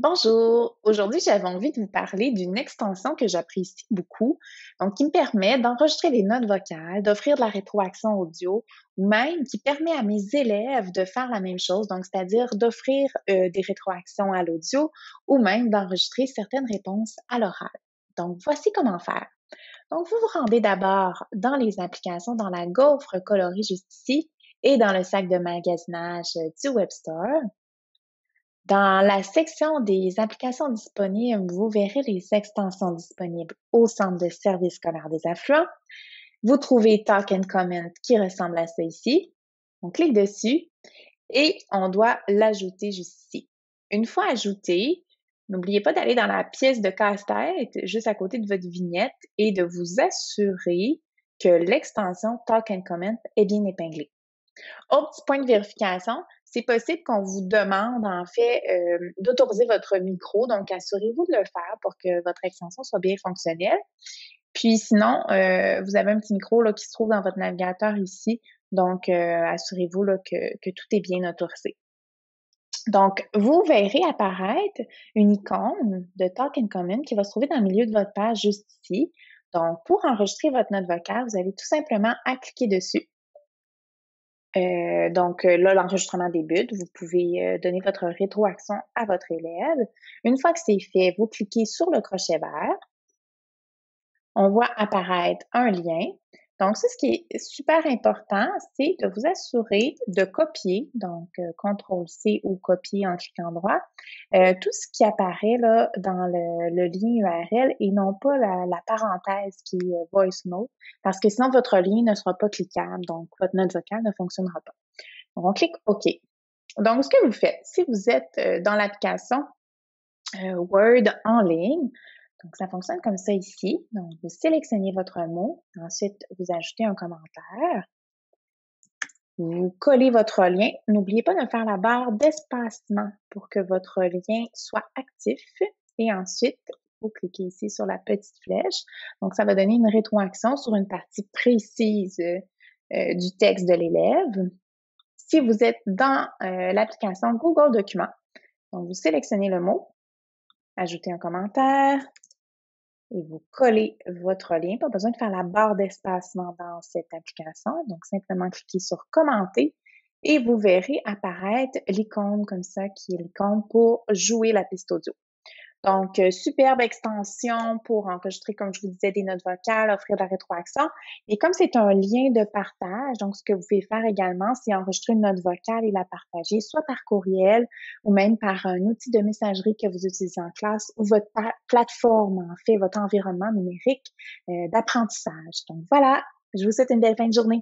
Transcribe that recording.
Bonjour, aujourd'hui j'avais envie de vous parler d'une extension que j'apprécie beaucoup, donc qui me permet d'enregistrer les notes vocales, d'offrir de la rétroaction audio, ou même qui permet à mes élèves de faire la même chose, donc c'est-à-dire d'offrir des rétroactions à l'audio ou même d'enregistrer certaines réponses à l'oral. Donc voici comment faire. Donc vous vous rendez d'abord dans les applications, dans la gaufre colorée juste ici et dans le sac de magasinage du Web Store. Dans la section des applications disponibles, vous verrez les extensions disponibles au Centre de services scolaires des affluents. Vous trouvez Talk and Comment qui ressemble à ça ici. On clique dessus et on doit l'ajouter juste ici. Une fois ajouté, n'oubliez pas d'aller dans la pièce de casse-tête juste à côté de votre vignette et de vous assurer que l'extension Talk and Comment est bien épinglée. Autre petit point de vérification, c'est possible qu'on vous demande en fait d'autoriser votre micro, donc assurez-vous de le faire pour que votre extension soit bien fonctionnelle. Puis sinon, vous avez un petit micro là, qui se trouve dans votre navigateur ici, donc assurez-vous là, que tout est bien autorisé. Donc, vous verrez apparaître une icône de Talk and Comment qui va se trouver dans le milieu de votre page juste ici. Donc, pour enregistrer votre note vocale, vous avez tout simplement à cliquer dessus. Là, l'enregistrement débute. Vous pouvez donner votre rétroaction à votre élève. Une fois que c'est fait, vous cliquez sur le crochet vert. On voit apparaître un lien. Donc, ça, ce qui est super important, c'est de vous assurer de copier, donc CTRL-C ou copier en cliquant droit, tout ce qui apparaît là dans le lien URL et non pas la parenthèse qui est Voice Note, parce que sinon, votre lien ne sera pas cliquable, donc votre note vocale ne fonctionnera pas. Donc, on clique OK. Donc, ce que vous faites, si vous êtes dans l'application Word en ligne, donc ça fonctionne comme ça ici. Donc, vous sélectionnez votre mot, ensuite vous ajoutez un commentaire, vous collez votre lien. N'oubliez pas de faire la barre d'espacement pour que votre lien soit actif et ensuite vous cliquez ici sur la petite flèche. Donc, ça va donner une rétroaction sur une partie précise du texte de l'élève. Si vous êtes dans l'application Google Documents, donc vous sélectionnez le mot, ajoutez un commentaire et vous collez votre lien. Pas besoin de faire la barre d'espacement dans cette application. Donc, simplement cliquez sur commenter et vous verrez apparaître l'icône comme ça qui est l'icône pour jouer la piste audio. Donc, superbe extension pour enregistrer, comme je vous disais, des notes vocales, offrir de la rétroaction. Et comme c'est un lien de partage, donc ce que vous pouvez faire également, c'est enregistrer une note vocale et la partager, soit par courriel ou même par un outil de messagerie que vous utilisez en classe ou votre plateforme, en fait, votre environnement numérique d'apprentissage. Donc voilà, je vous souhaite une belle fin de journée.